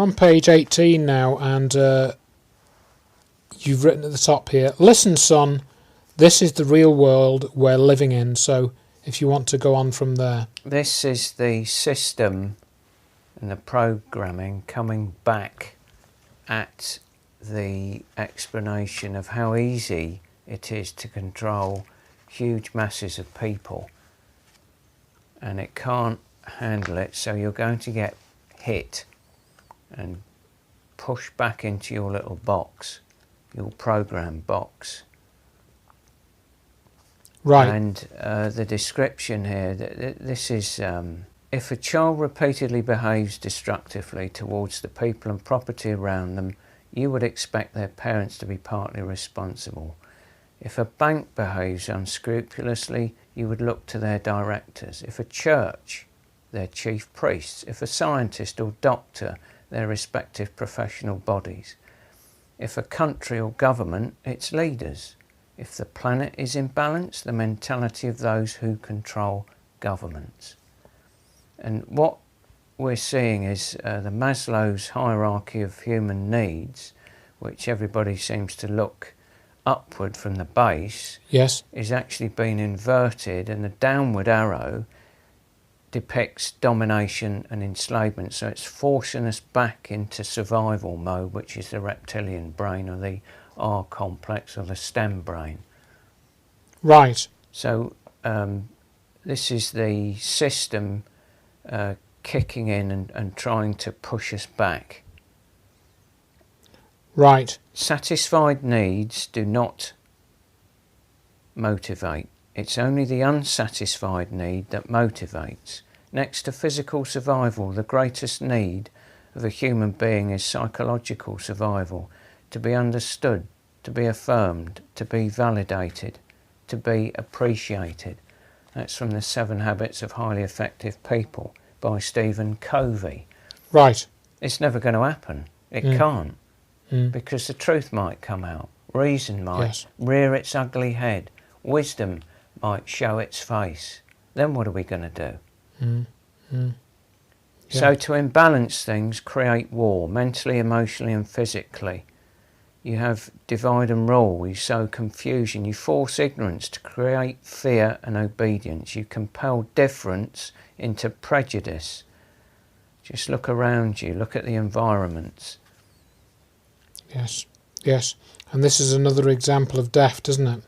on page 18 now, and you've written at the top here, listen, son, this is the real world we're living in. So if you want to go on from there. This is the system and the programming coming back at the explanation of how easy it is to control huge masses of people, and it can't handle it, so you're going to get hit and pushed back into your little box, your program box. Right. And the description here, this is if a child repeatedly behaves destructively towards the people and property around them, you would expect their parents to be partly responsible. If a bank behaves unscrupulously, you would look to their directors. If a church, their chief priests. If a scientist or doctor, their respective professional bodies. If a country or government, its leaders. If the planet is in balance, the mentality of those who control governments. And what we're seeing is the Maslow's hierarchy of human needs, which everybody seems to look upward from the base, yes, is actually being inverted, and the downward arrow depicts domination and enslavement. So it's forcing us back into survival mode, which is the reptilian brain, or the R complex, or the stem brain. Right. So this is the system kicking in and trying to push us back. Right. Satisfied needs do not motivate. It's only the unsatisfied need that motivates. Next to physical survival, the greatest need of a human being is psychological survival. To be understood, to be affirmed, to be validated, to be appreciated. That's from the 7 Habits of Highly Effective People by Stephen Covey. Right. It's never going to happen. It can't. Because the truth might come out. Reason might rear its ugly head. Wisdom might show its face. Then what are we going to do? So to imbalance things, create war, mentally, emotionally and physically. You have divide and rule, you sow confusion, you force ignorance to create fear and obedience. You compel difference into prejudice. Just look around you, look at the environments. Yes, yes. And this is another example of DAFT, isn't it?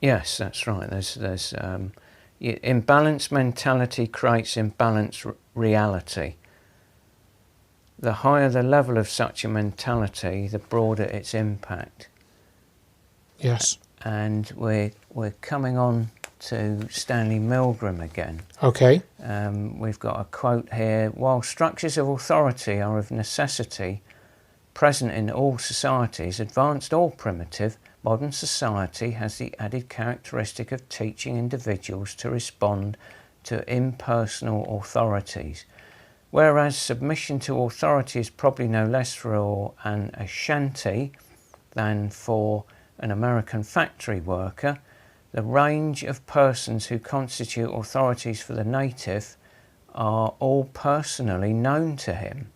Yes, that's right. There's imbalanced mentality creates imbalanced reality. The higher the level of such a mentality, the broader its impact. Yes. And we're coming on to Stanley Milgram again. Okay. We've got a quote here. While structures of authority are of necessity present in all societies, advanced or primitive, modern society has the added characteristic of teaching individuals to respond to impersonal authorities. Whereas submission to authority is probably no less for an Ashanti than for an American factory worker, the range of persons who constitute authorities for the native are all personally known to him.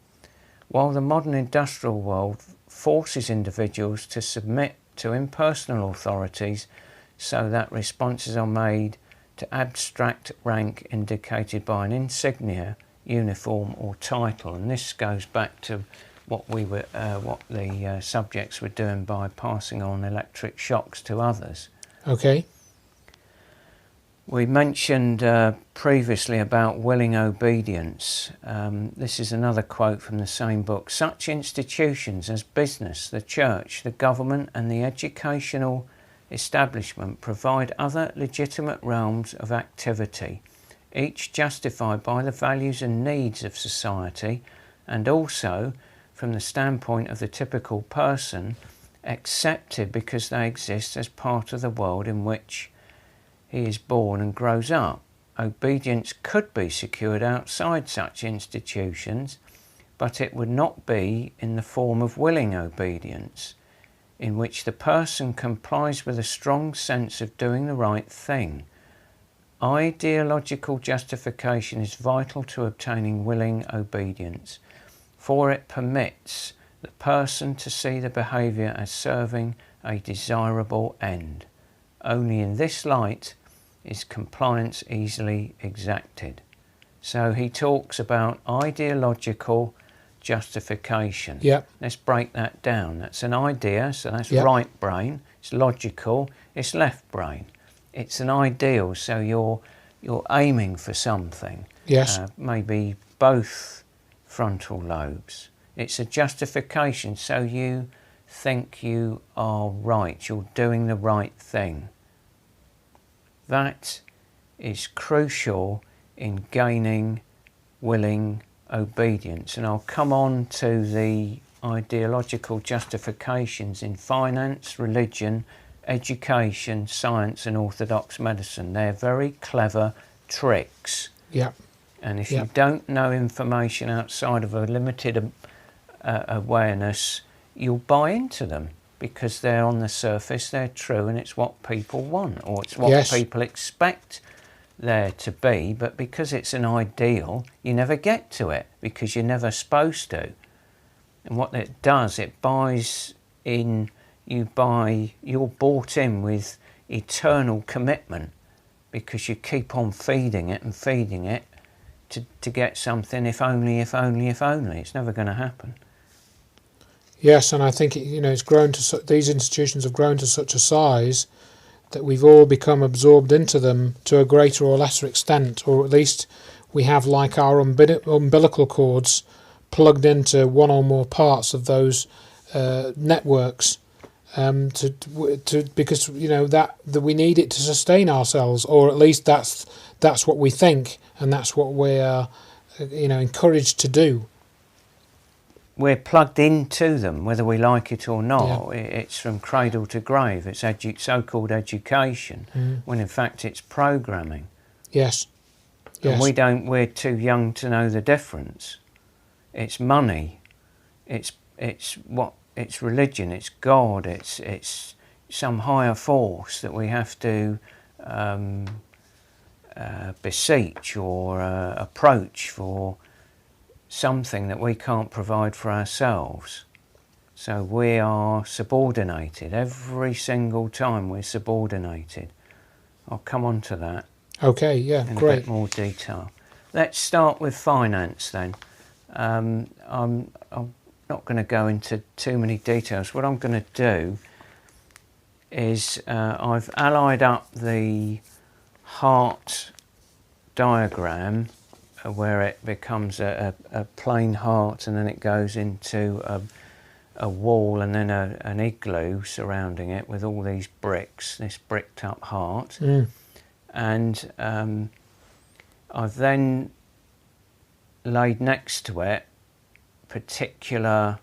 While the modern industrial world forces individuals to submit to impersonal authorities so that responses are made to abstract rank indicated by an insignia, uniform or title, and this goes back to what the subjects were doing by passing on electric shocks to others. Okay. We mentioned previously about willing obedience. This is another quote from the same book. Such institutions as business, the church, the government and the educational establishment provide other legitimate realms of activity, each justified by the values and needs of society, and also, from the standpoint of the typical person, accepted because they exist as part of the world in which he is born and grows up. Obedience could be secured outside such institutions, but it would not be in the form of willing obedience, in which the person complies with a strong sense of doing the right thing. Ideological justification is vital to obtaining willing obedience. for it permits the person to see the behaviour as serving a desirable end. Only in this light is compliance easily exacted. So he talks about ideological justification. Yep. Let's break that down. That's an idea, so that's Yep. right brain. It's logical, it's left brain. It's an ideal, so you're aiming for something. Yes. Maybe both frontal lobes. It's a justification, so you think you are right, you're doing the right thing. That is crucial in gaining willing obedience. And I'll come on to the ideological justifications in finance, religion, education, science and orthodox medicine. They're very clever tricks. Yeah. And if Yeah. you don't know information outside of a limited awareness, you'll buy into them because they're on the surface, they're true, and it's what people want, or it's what Yes. people expect there to be. But because it's an ideal, you never get to it because you're never supposed to. And what it does, it buys in, you're bought in with eternal commitment because you keep on feeding it and feeding it to get something, if only, if only, if only. It's never going to happen. Yes, and I think it's grown to these institutions have grown to such a size that we've all become absorbed into them to a greater or lesser extent, or at least we have like our umbilical cords plugged into one or more parts of those networks, because that we need it to sustain ourselves, or at least that's what we think, and that's what we're encouraged to do. We're plugged into them, whether we like it or not. Yeah. It's from cradle to grave. It's so-called education, when in fact it's programming. Yes. And we're too young to know the difference. It's money. It's religion. It's God. It's some higher force that we have to beseech or approach for something that we can't provide for ourselves. So we are subordinated. Every single time we're subordinated. I'll come on to that. Okay, yeah, in great. a bit more detail. Let's start with finance then. I'm not going to go into too many details. What I'm going to do is I've allied up the heart diagram where it becomes a plain heart, and then it goes into a wall and then an igloo surrounding it with all these bricks, this bricked up heart. And I've then laid next to it particular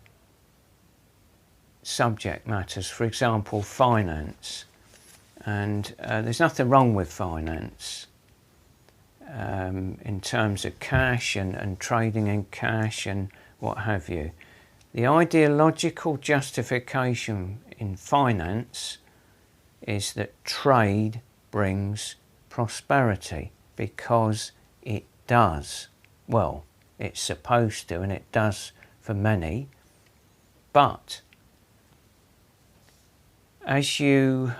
subject matters, for example finance. And there's nothing wrong with finance in terms of cash and trading in cash and what have you. The ideological justification in finance is that trade brings prosperity, because it does. Well, it's supposed to, and it does for many. But as you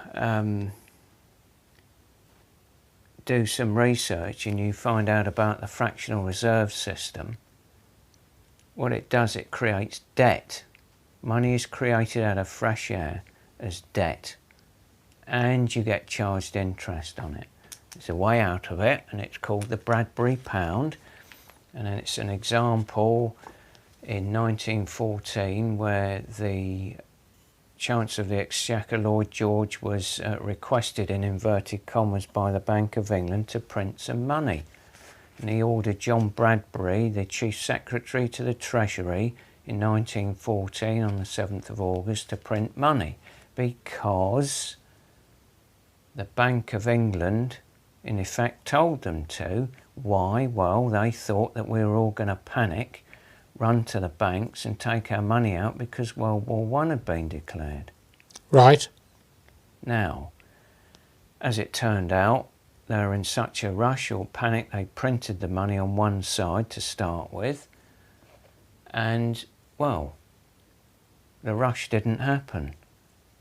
do some research and you find out about the fractional reserve system, what it does, it creates debt. Money is created out of fresh air as debt, and you get charged interest on it. There's a way out of it, and it's called the Bradbury pound. And then it's an example in 1914 where the Chancellor of the Exchequer, Lloyd George, was requested in inverted commas by the Bank of England to print some money. And he ordered John Bradbury, the Chief Secretary to the Treasury, in 1914 on the 7th of August to print money, because the Bank of England in effect told them to. Why? Well, they thought that we were all going to panic, run to the banks and take our money out because World War I had been declared. Right. Now, as it turned out, they were in such a rush or panic, they printed the money on one side to start with, And, well, the rush didn't happen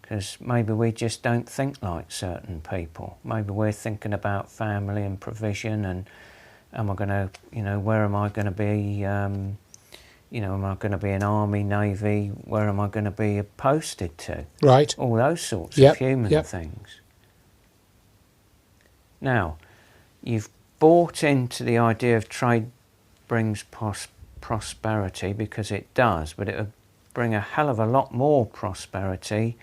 because maybe we just don't think like certain people. Maybe we're thinking about family and provision and am I going to, where am I going to be, am I going to be an army, navy, where am I going to be posted to? Right. All those sorts of human things. Now, you've bought into the idea of trade brings prosperity because it does, but it would bring a hell of a lot more prosperity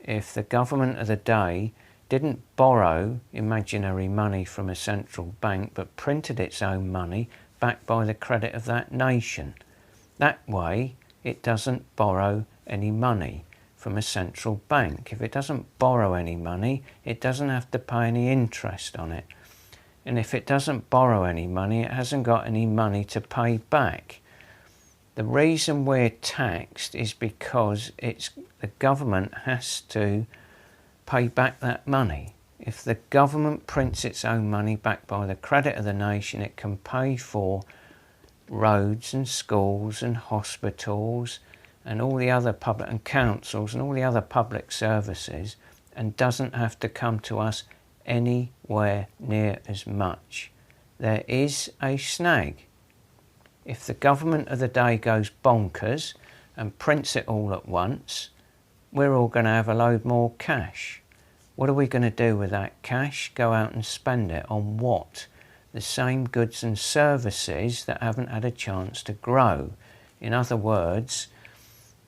if the government of the day didn't borrow imaginary money from a central bank but printed its own money backed by the credit of that nation. That way it doesn't borrow any money from a central bank. If it doesn't borrow any money, it doesn't have to pay any interest on it. And if it doesn't borrow any money, it hasn't got any money to pay back. The reason we're taxed is because the government has to pay back that money. If the government prints its own money backed by the credit of the nation, it can pay for roads and schools and hospitals and all the other public and councils and all the other public services and doesn't have to come to us anywhere near as much. There is a snag. If the government of the day goes bonkers and prints it all at once, we're all going to have a load more cash. What are we going to do with that cash? Go out and spend it on what? The same goods and services that haven't had a chance to grow. In other words,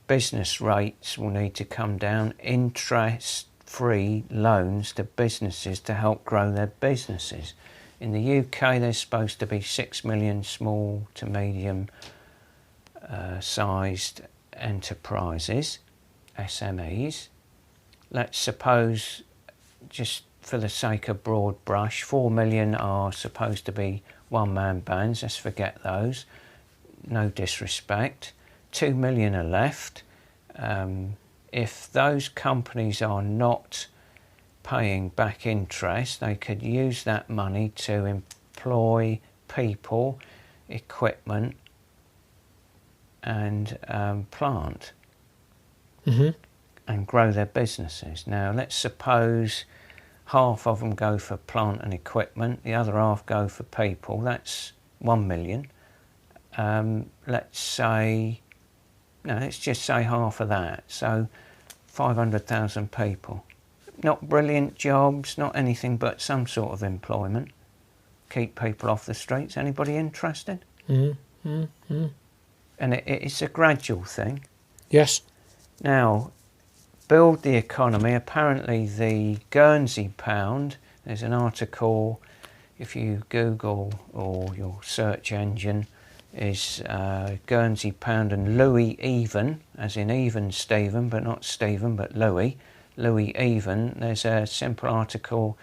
business rates will need to come down, interest-free loans to businesses to help grow their businesses. In the UK, there's supposed to be 6 million small to medium sized enterprises, SMEs. Let's suppose, just for the sake of broad brush, 4 million are supposed to be one-man bands. Let's forget those. No disrespect. 2 million are left. If those companies are not paying back interest, they could use that money to employ people, equipment and plant and grow their businesses. Now let's suppose half of them go for plant and equipment, the other half go for people. That's 1 million. Let's just say half of that, so 500,000 people. Not brilliant jobs, not anything but some sort of employment. Keep people off the streets. Anybody interested? And it's a gradual thing. Yes. Now, build the economy. Apparently the Guernsey pound, there's an article, if you Google or your search engine, is Guernsey pound and Louis even, as in even Stephen, but not Stephen, but Louis even. There's a simple article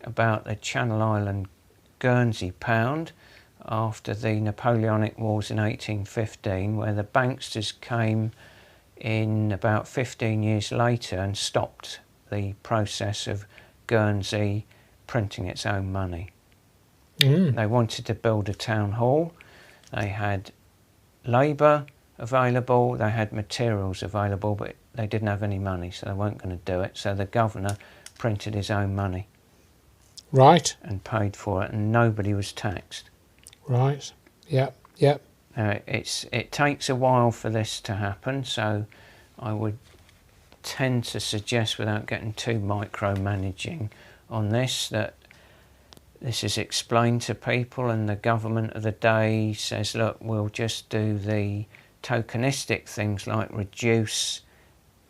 about the Channel Island Guernsey pound after the Napoleonic Wars in 1815, where the banksters came in about 15 years later and stopped the process of Guernsey printing its own money. They wanted to build a town hall. They had labour available, they had materials available, but they didn't have any money, so they weren't going to do it. So the governor printed his own money. Right. And paid for it, and nobody was taxed. Right. Yep. It takes a while for this to happen, so I would tend to suggest, without getting too micromanaging on this, that this is explained to people and the government of the day says, look, we'll just do the tokenistic things like reduce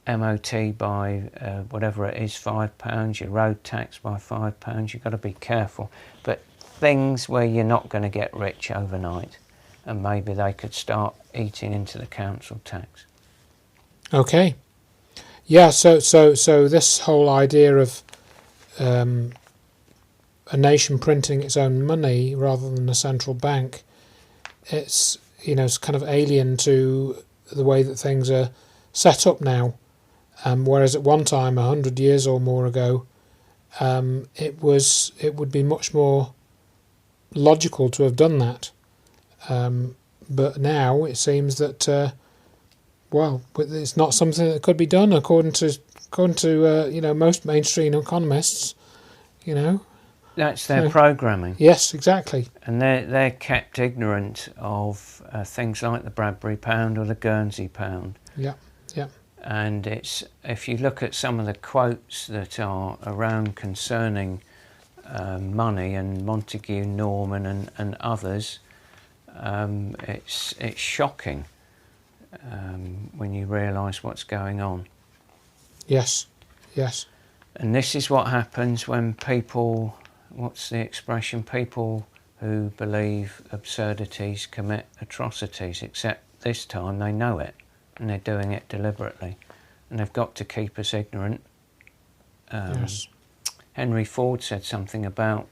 MOT by whatever it is, £5, your road tax by £5. You've got to be careful. But things where you're not going to get rich overnight, and maybe they could start eating into the council tax. Okay. Yeah, so this whole idea of a nation printing its own money rather than a central bank, it's kind of alien to the way that things are set up now. Whereas at one time, 100 years or more ago, it would be much more logical to have done that. But now it seems that well, it's not something that could be done according to you know, most mainstream economists. You know, That's their programming. Yes, exactly. And they're kept ignorant of things like the Bradbury pound or the Guernsey pound. Yeah, yeah. And it's, if you look at some of the quotes that are around concerning money and Montague, Norman and others, it's shocking when you realise what's going on. Yes, yes. And this is what happens when people, what's the expression, people who believe absurdities commit atrocities, except this time they know it and they're doing it deliberately, and they've got to keep us ignorant. Yes. Henry Ford said something about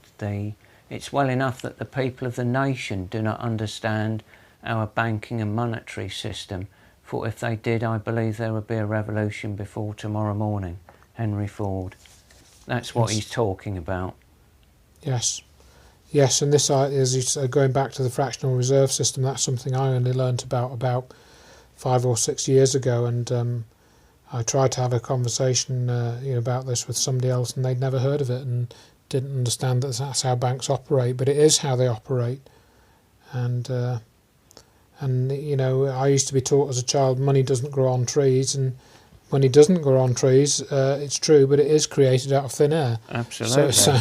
it's well enough that the people of the nation do not understand our banking and monetary system, for if they did, I believe there would be a revolution before tomorrow morning. Henry Ford. That's what he's talking about. Yes. Yes, and this is going back to the fractional reserve system. That's something I only learnt about 5 or 6 years ago, and I tried to have a conversation you know, about this with somebody else, and they'd never heard of it and didn't understand that that's how banks operate. But it is how they operate, and you know, I used to be taught as a child money doesn't grow on trees, and money doesn't grow on trees. It's true, but it is created out of thin air. Absolutely. So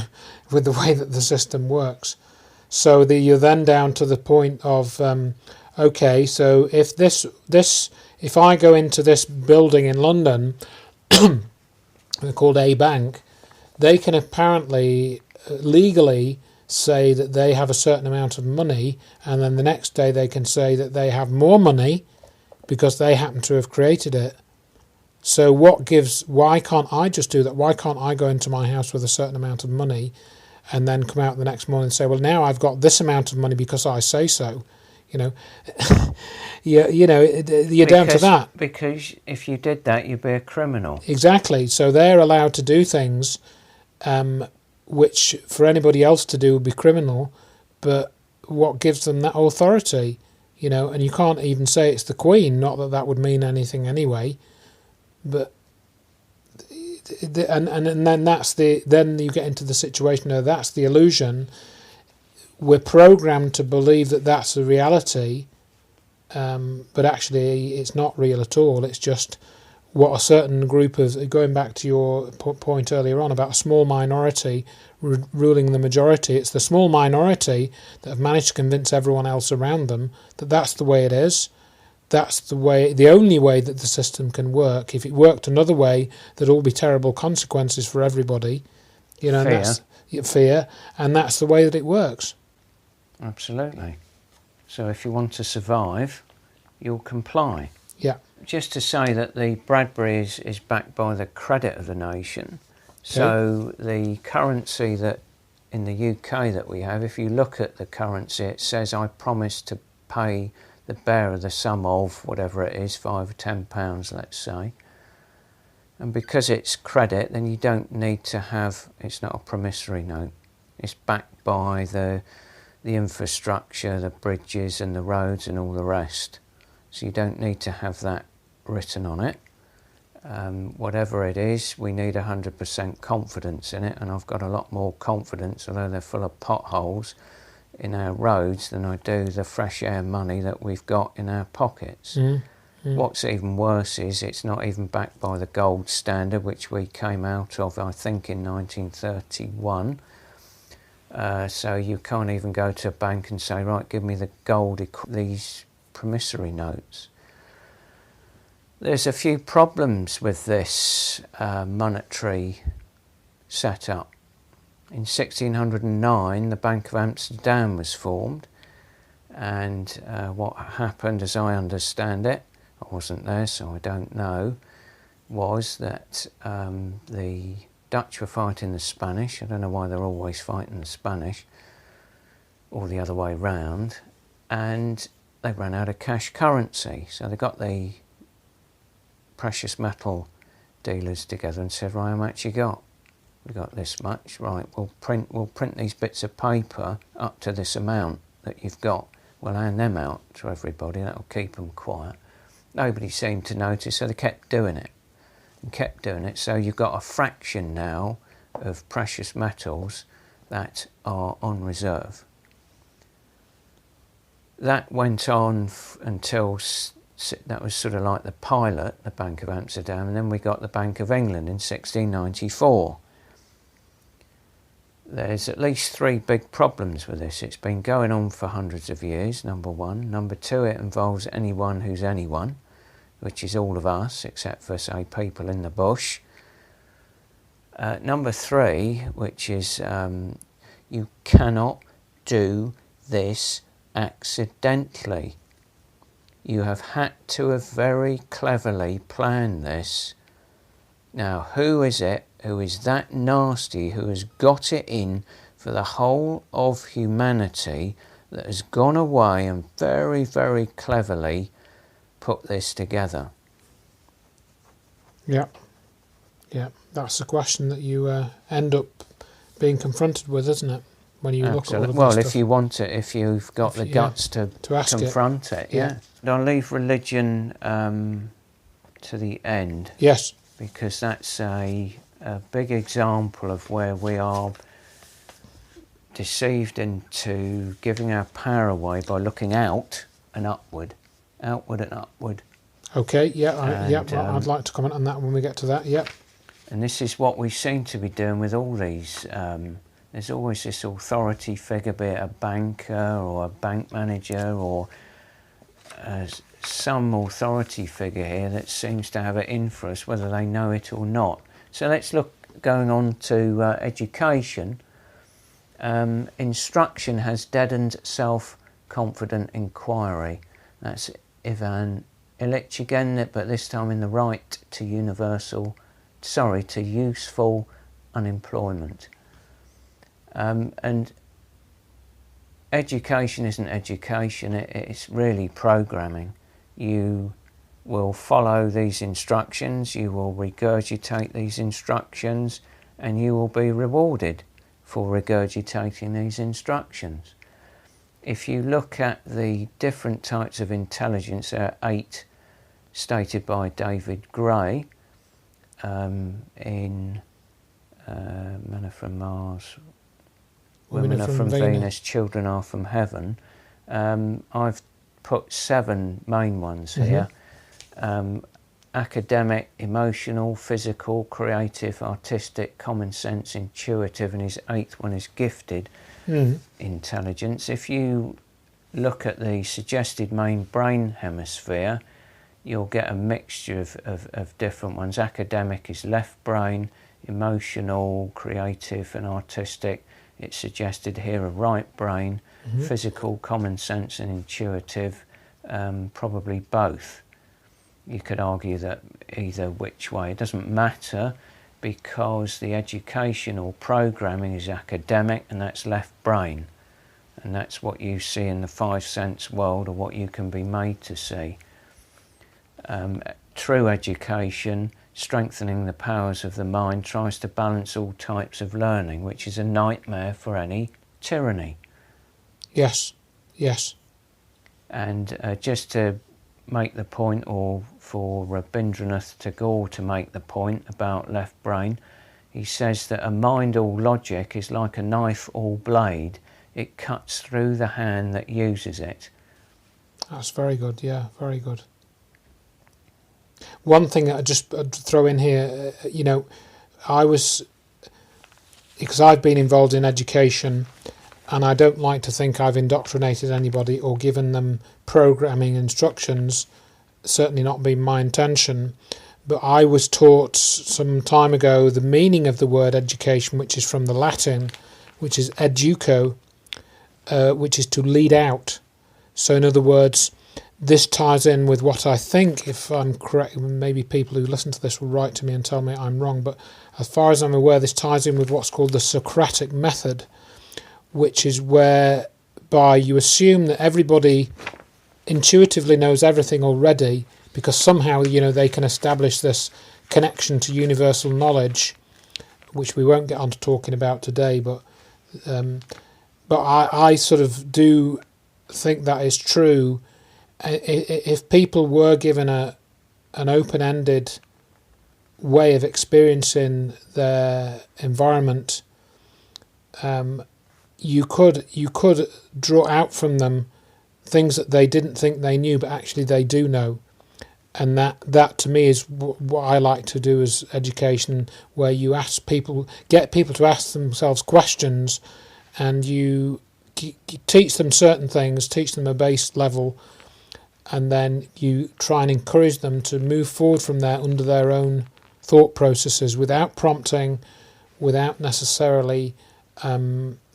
with the way that the system works, so you're then down to the point of okay, so if I go into this building in London, they're called A Bank, they can apparently legally say that they have a certain amount of money, and then the next day they can say that they have more money because they happen to have created it. So why can't I just do that? Why can't I go into my house with a certain amount of money and then come out the next morning and say, well, now I've got this amount of money because I say so? You know, you know, you're down to that. Because if you did that, you'd be a criminal. Exactly. So they're allowed to do things which for anybody else to do would be criminal, but what gives them that authority? You know, and you can't even say it's the Queen, not that that would mean anything anyway. But and then then you get into the situation where that's the illusion. We're programmed to believe that that's a reality, but actually it's not real at all. It's just what a certain group of, going back to your point earlier on about a small minority ruling the majority. It's the small minority that have managed to convince everyone else around them that that's the way it is. That's the only way that the system can work. If it worked another way, there'd all be terrible consequences for everybody. You know, fear, and that's the way that it works. Absolutely. So if you want to survive, you'll comply. Yeah. Just to say that the Bradbury is backed by the credit of the nation. So the currency that in the UK that we have, if you look at the currency, it says I promise to pay the bearer the sum of whatever it is, £5 or £10, let's say. And because it's credit, then you don't need to have, it's not a promissory note. It's backed by the infrastructure, the bridges and the roads and all the rest. So you don't need to have that written on it. Whatever it is, we need 100% confidence in it, and I've got a lot more confidence, although they're full of potholes, in our roads than I do the fresh air money that we've got in our pockets. What's even worse is it's not even backed by the gold standard, which we came out of, I think, in 1931. So you can't even go to a bank and say, right, give me the gold, these promissory notes. There's a few problems with this monetary setup. In 1609, the Bank of Amsterdam was formed, and what happened, as I understand it, I wasn't there so I don't know, was that the Dutch were fighting the Spanish. I don't know why they're always fighting the Spanish, or the other way round, and they ran out of cash currency. So they got the precious metal dealers together and said, right, how much you got? We got this much, right, we'll print these bits of paper up to this amount that you've got, we'll hand them out to everybody, that'll keep them quiet. Nobody seemed to notice, so they kept doing it and kept doing it. So you've got a fraction now of precious metals that are on reserve. That went on until that was sort of like the pilot, the Bank of Amsterdam, and then we got the Bank of England in 1694. There's at least 3 big problems with this. It's been going on for hundreds of years, number one. Number two, it involves anyone who's anyone, which is all of us, except for, say, people in the bush. Number three, which is you cannot do this accidentally. You have had to have very cleverly planned this. Now, who is it who is that nasty, who has got it in for the whole of humanity, that has gone away and very, very cleverly put this together? Yeah. Yeah, that's the question that you end up being confronted with, isn't it? When you look at all of well, this if stuff. you want it, if you've got the guts to confront it, yeah. I'll leave religion to the end. Yes. Because that's a big example of where we are deceived into giving our power away by looking out and upward. Outward and upward. Okay, I'd like to comment on that when we get to that, yeah. And this is what we seem to be doing with all these. There's always this authority figure, be it a banker or a bank manager or some authority figure here that seems to have it in for us, whether they know it or not. So let's look, going on to education. Instruction has deadened self-confident inquiry. That's Ivan Illich again, but this time in the right to useful unemployment. And education isn't education, it's really programming. You will follow these instructions, you will regurgitate these instructions, and you will be rewarded for regurgitating these instructions. If you look at the different types of intelligence, there are 8 stated by David Gray in Men are from Mars, Women are from Venus, Children are from Heaven. I've put 7 main ones here. Academic, emotional, physical, creative, artistic, common sense, intuitive, and his 8th one is gifted intelligence. If you look at the suggested main brain hemisphere, you'll get a mixture of different ones. Academic is left brain, emotional, creative and artistic. It's suggested here a right brain, physical, common sense and intuitive, probably both. You could argue that either which way, it doesn't matter, because the educational programming is academic and that's left brain. And that's what you see in the 5 sense world, or what you can be made to see. True education, strengthening the powers of the mind, tries to balance all types of learning, which is a nightmare for any tyranny. Yes, yes. And just to make the point, or for Rabindranath Tagore to make the point about left brain, he says that a mind all logic is like a knife all blade. It cuts through the hand that uses it. That's very good, yeah, very good. One thing that I'd throw in here, because I've been involved in education, and I don't like to think I've indoctrinated anybody or given them programming instructions, certainly not been my intention, but I was taught some time ago the meaning of the word education, which is from the Latin, which is educo, which is to lead out. So in other words, this ties in with what I think, if I'm correct, maybe people who listen to this will write to me and tell me I'm wrong, but as far as I'm aware, this ties in with what's called the Socratic method, which is whereby you assume that everybody intuitively knows everything already, because somehow, they can establish this connection to universal knowledge, which we won't get on to talking about today, but I sort of do think that is true. If people were given an open-ended way of experiencing their environment, you could draw out from them things that they didn't think they knew, but actually they do know. And that to me is what I like to do as education, where you get people to ask themselves questions, and you teach them certain things, teach them a base level, and then you try and encourage them to move forward from there under their own thought processes, without prompting, without necessarily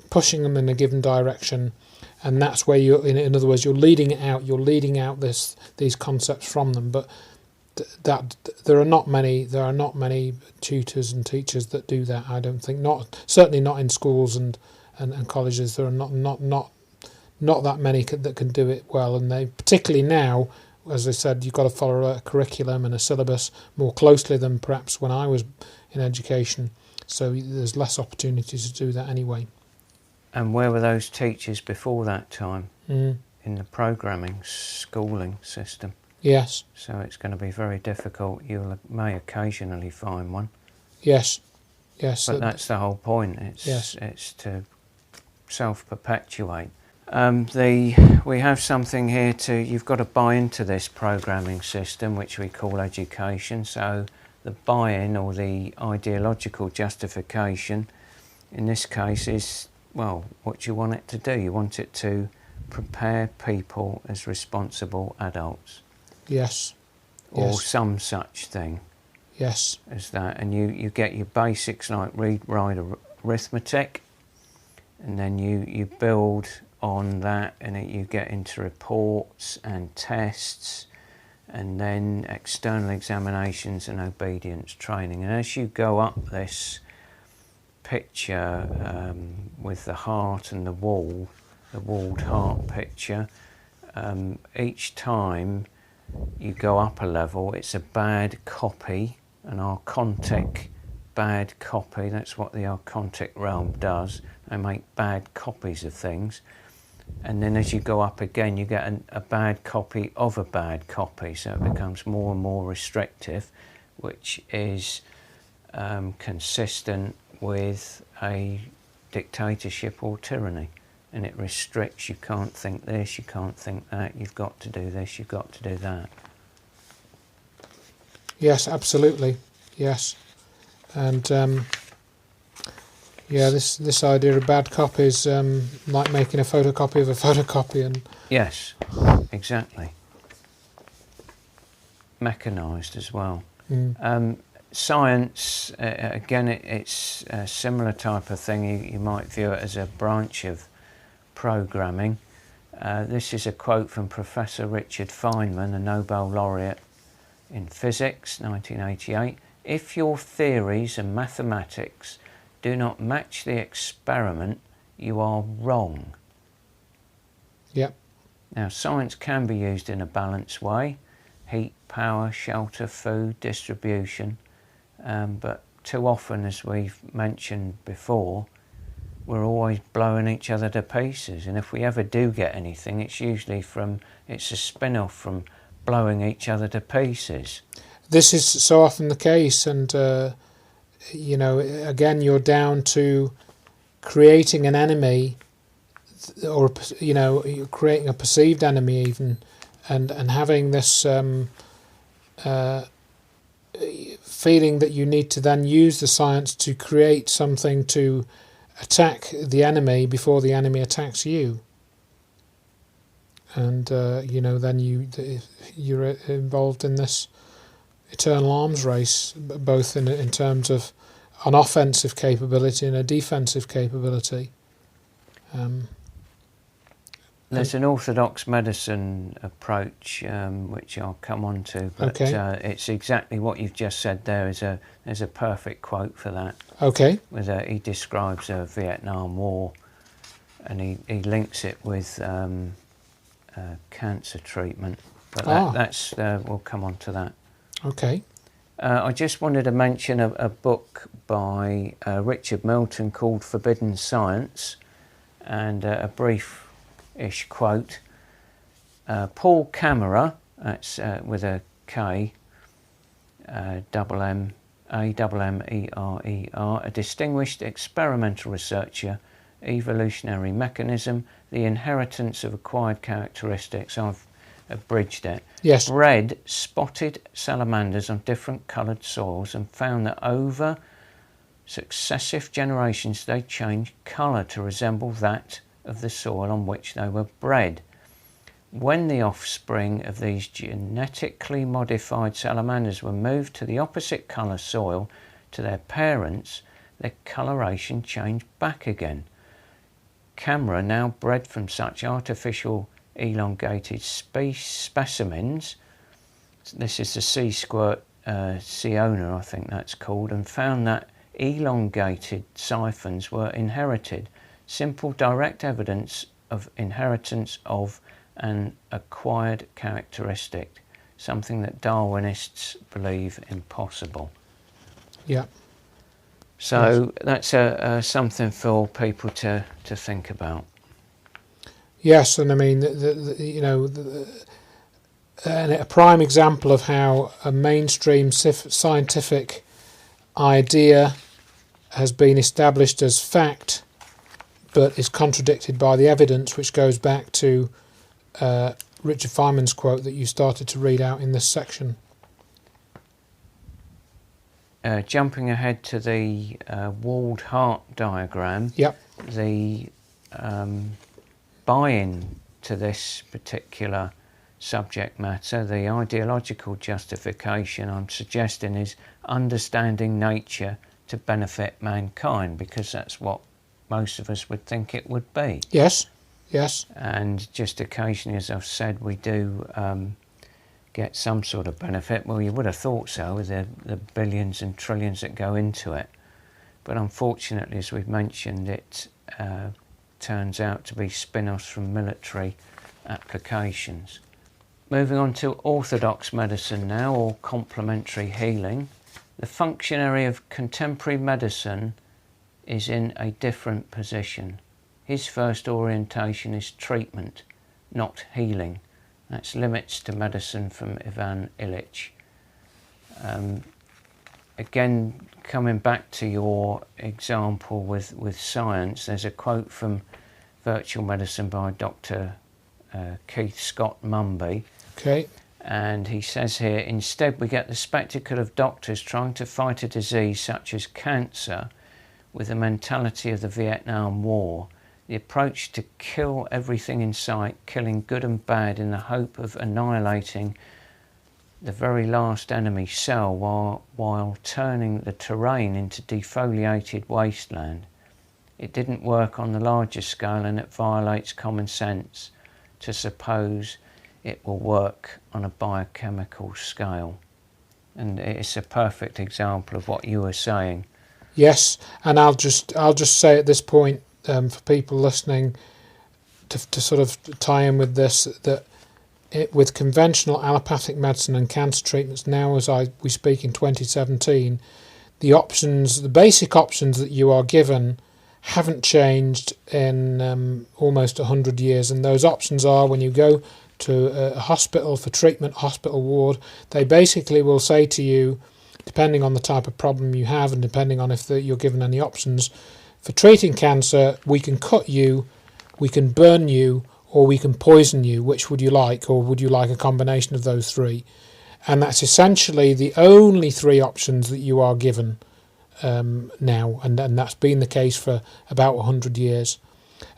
pushing them in a given direction. And that's where in other words, you're leading out these concepts from them. But that there are not many tutors and teachers that do that. I don't think, certainly not in schools and colleges. There are not that many that can do it well. And they, particularly now, as I said, you've got to follow a curriculum and a syllabus more closely than perhaps when I was in education. So there's less opportunity to do that anyway. And where were those teachers before that time? In the programming schooling system? Yes. So it's going to be very difficult. You may occasionally find one. Yes. But that's the whole point. It's to self-perpetuate. We have something here you've got to buy into this programming system, which we call education. So the buy-in, or the ideological justification, in this case is, well, what you want it to do. You want it to prepare people as responsible adults. Yes. Or some such thing. Yes. As that. And you get your basics like read, write, arithmetic, and then you build on that, and you get into reports and tests, and then external examinations and obedience training. And as you go up this picture with the heart and the walled heart picture, each time you go up a level, it's a bad copy, an archontic bad copy. That's what the archontic realm does. They make bad copies of things. And then as you go up again, you get a bad copy of a bad copy. So it becomes more and more restrictive, which is consistent with a dictatorship or tyranny. And it restricts. You can't think this, you can't think that, you've got to do this, you've got to do that. Yes, absolutely. Yes. And this idea of bad copies, like making a photocopy of a photocopy. And yes, exactly. Mechanised as well. Science, again, it's a similar type of thing. You might view it as a branch of programming. This is a quote from Professor Richard Feynman, a Nobel laureate in physics, 1988. If your theories and mathematics do not match the experiment, you are wrong. Yep. Now, science can be used in a balanced way: heat, power, shelter, food, distribution. But too often, as we've mentioned before, we're always blowing each other to pieces. And if we ever do get anything, it's usually it's a spin-off from blowing each other to pieces. This is so often the case, and again, you're down to creating an enemy, or you're creating a perceived enemy even, and having this feeling that you need to then use the science to create something to attack the enemy before the enemy attacks you. And then you're involved in this eternal arms race, both in terms of an offensive capability and a defensive capability. There's an Orthodox medicine approach, which I'll come on to, but okay. It's exactly what you've just said there. There's a perfect quote for that. Okay. He describes a Vietnam War, and he links it with cancer treatment. But that's we'll come on to that. Okay. I just wanted to mention a book by Richard Milton called Forbidden Science, and a brief English-ish quote. Paul Camera, that's with a K, double M, A-M-M-E-R-E-R, a distinguished experimental researcher, evolutionary mechanism, the inheritance of acquired characteristics. I've abridged it. Yes. Bred spotted salamanders on different coloured soils and found that over successive generations they changed colour to resemble that of the soil on which they were bred. When the offspring of these genetically modified salamanders were moved to the opposite colour soil to their parents, their coloration changed back again. Camera, now bred from such artificial elongated specimens, this is the sea squirt Siona, I think that's called, and found that elongated siphons were inherited. Simple direct evidence of inheritance of an acquired characteristic, something that Darwinists believe impossible. Yeah. So that's something for people to think about. Yes, and I mean, and a prime example of how a mainstream scientific idea has been established as fact, but is contradicted by the evidence, which goes back to Richard Feynman's quote that you started to read out in this section. Jumping ahead to the walled heart diagram, Yep. The buy-in to this particular subject matter, the ideological justification I'm suggesting is understanding nature to benefit mankind, because that's what most of us would think it would be. Yes, yes. And just occasionally, as I've said, we do get some sort of benefit. Well, you would have thought so with the billions and trillions that go into it. But unfortunately, as we've mentioned, it turns out to be spin-offs from military applications. Moving on to orthodox medicine now, or complementary healing. The functionary of contemporary medicine is in a different position. His first orientation is treatment, not healing. That's Limits to Medicine from Ivan Illich. Again, coming back to your example with science, there's a quote from Virtual Medicine by Dr. Keith Scott Mumby. Okay. And he says here, instead we get the spectacle of doctors trying to fight a disease such as cancer with the mentality of the Vietnam War, the approach to kill everything in sight, killing good and bad in the hope of annihilating the very last enemy cell while turning the terrain into defoliated wasteland. It didn't work on the larger scale, and it violates common sense to suppose it will work on a biochemical scale. And it's a perfect example of what you were saying. Yes, and I'll just say at this point, for people listening, to sort of tie in with this, that with conventional allopathic medicine and cancer treatments now, as we speak in 2017, the basic options that you are given haven't changed in almost 100 years, and those options are, when you go to a hospital for treatment, hospital ward, they basically will say to you, depending on the type of problem you have and depending on if you're given any options, for treating cancer, we can cut you, we can burn you, or we can poison you. Which would you like? Or would you like a combination of those three? And that's essentially the only three options that you are given now, and that's been the case for about 100 years.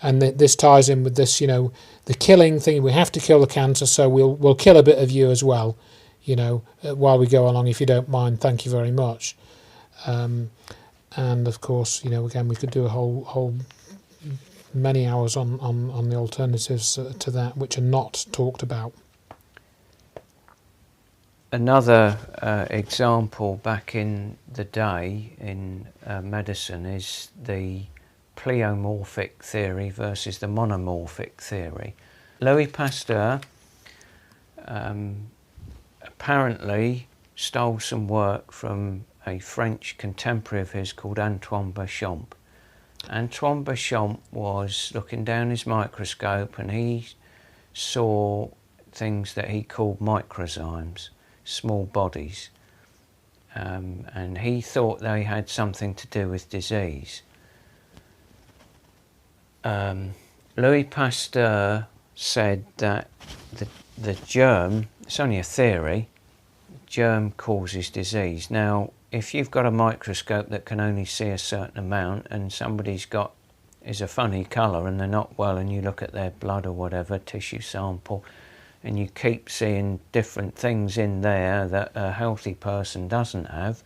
And this ties in with this, the killing thing. We have to kill the cancer, so we'll kill a bit of you as well, while we go along, if you don't mind. Thank you very much. And of course, again, we could do a whole many hours on the alternatives to that, which are not talked about. Another example back in the day in medicine is the pleomorphic theory versus the monomorphic theory. Louis Pasteur apparently stole some work from a French contemporary of his called Antoine Béchamp. Antoine Béchamp was looking down his microscope and he saw things that he called microzymes, small bodies, and he thought they had something to do with disease. Louis Pasteur said that the germ, it's only a theory, germ causes disease. Now, if you've got a microscope that can only see a certain amount and somebody's got is a funny colour and they're not well, and you look at their blood or whatever, tissue sample, and you keep seeing different things in there that a healthy person doesn't have,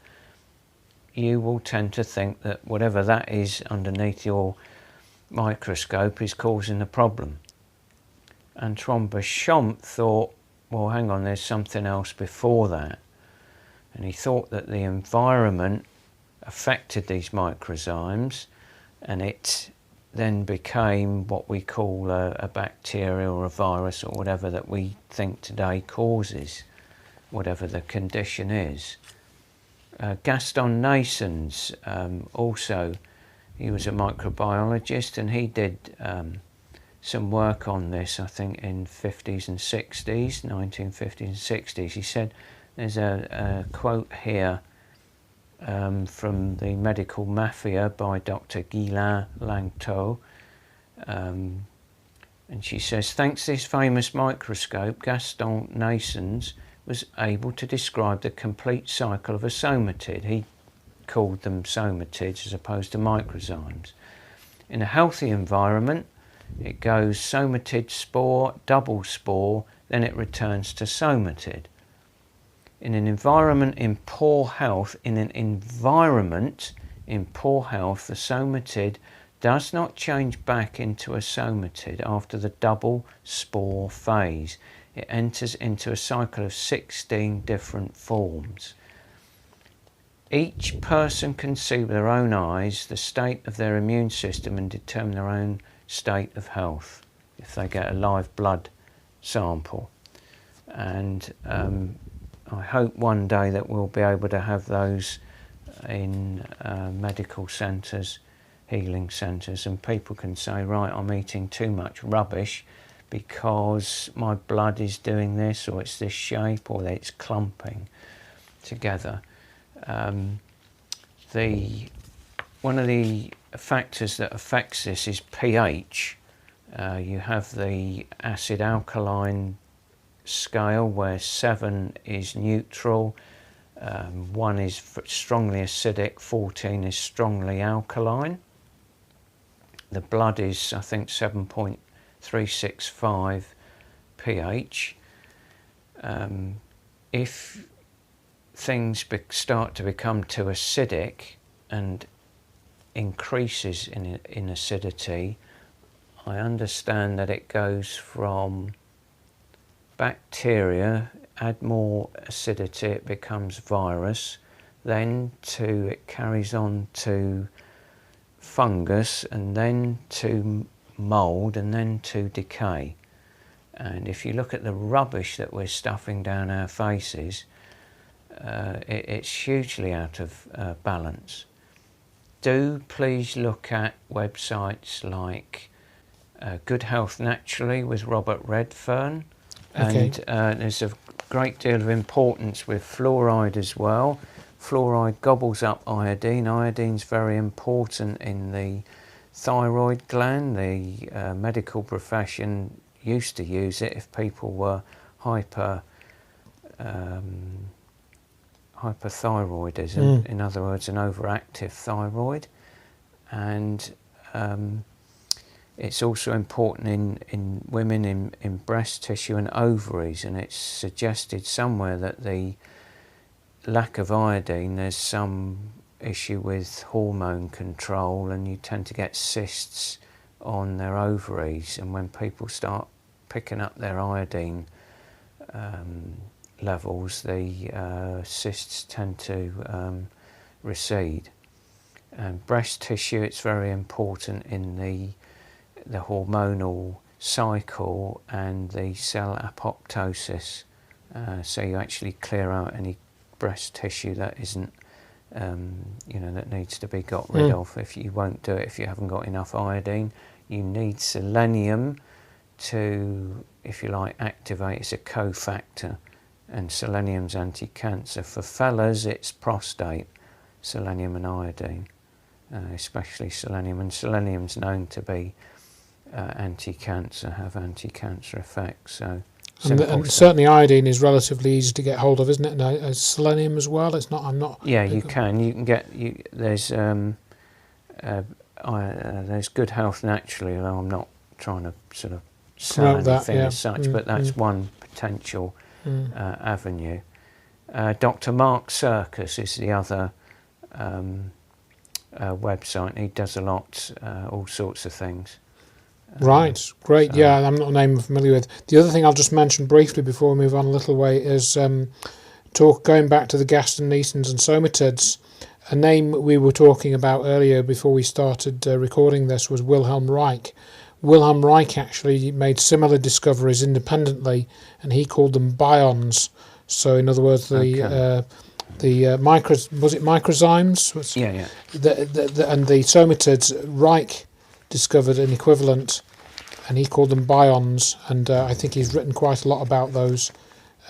you will tend to think that whatever that is underneath your microscope is causing the problem. Antoine Béchamp thought, well, hang on, there's something else before that. And he thought that the environment affected these microzymes, and it then became what we call a bacteria or a virus or whatever that we think today causes whatever the condition is. Gaston Naessens also, he was a microbiologist, and he did some work on this, I think, in 50s and 60s, 1950s and 60s. He said, there's a quote here from The Medical Mafia by Dr. Guylain Langto, and she says, thanks to this famous microscope, Gaston Naessens was able to describe the complete cycle of a somatid. He called them somatids as opposed to microzymes. In a healthy environment, it goes somatid spore, double spore, then it returns to somatid. In an environment in poor health, the somatid does not change back into a somatid after the double spore phase. It enters into a cycle of 16 different forms. Each person can see with their own eyes the state of their immune system and determine their own state of health if they get a live blood sample. And I hope one day that we'll be able to have those in medical centres, healing centres, and people can say, right, I'm eating too much rubbish because my blood is doing this, or it's this shape, or it's clumping together. One of the factors that affects this is pH. You have the acid alkaline scale where 7 is neutral, 1 is strongly acidic, 14 is strongly alkaline. The blood is, I think, 7.365 pH. If things start to become too acidic and increases in acidity, I understand that it goes from bacteria, add more acidity, it becomes virus, then it carries on to fungus, and then to mould, and then to decay. And if you look at the rubbish that we're stuffing down our faces, it's hugely out of balance. Do please look at websites like Good Health Naturally with Robert Redfern. Okay. And there's a great deal of importance with fluoride as well. Fluoride gobbles up iodine. Iodine's very important in the thyroid gland. The medical profession used to use it if people were hyperthyroidism, in other words, an overactive thyroid. And it's also important in women in breast tissue and ovaries, and it's suggested somewhere that the lack of iodine, there's some issue with hormone control, and you tend to get cysts on their ovaries, and when people start picking up their iodine levels, the cysts tend to recede. And breast tissue, it's very important in the hormonal cycle and the cell apoptosis, so you actually clear out any breast tissue that isn't that needs to be got rid of. If you won't do it, if you haven't got enough iodine, you need selenium to, if you like, activate. It's a cofactor, and selenium's anti-cancer. For fellas, it's prostate, selenium and iodine, especially selenium. And selenium's known to be anti-cancer, have anti-cancer effects. So. And certainly iodine is relatively easy to get hold of, isn't it? And selenium as well. It's not. I'm not. Yeah, you can. You can get. There's Good Health Naturally. Although I'm not trying to sort of sell anything as such, but that's one potential avenue. Dr. Mark Circus is the other website. He does a lot, all sorts of things. Right, great. So, yeah, I'm not a name I'm familiar with. The other thing I'll just mention briefly before we move on a little way is going back to the Gaston-Neesons and Somatids. A name we were talking about earlier before we started recording this was Wilhelm Reich. Wilhelm Reich actually made similar discoveries independently, and he called them bions. So, in other words, the microzymes? Yeah. And the Somatids, Reich discovered an equivalent, and he called them bions, and I think he's written quite a lot about those,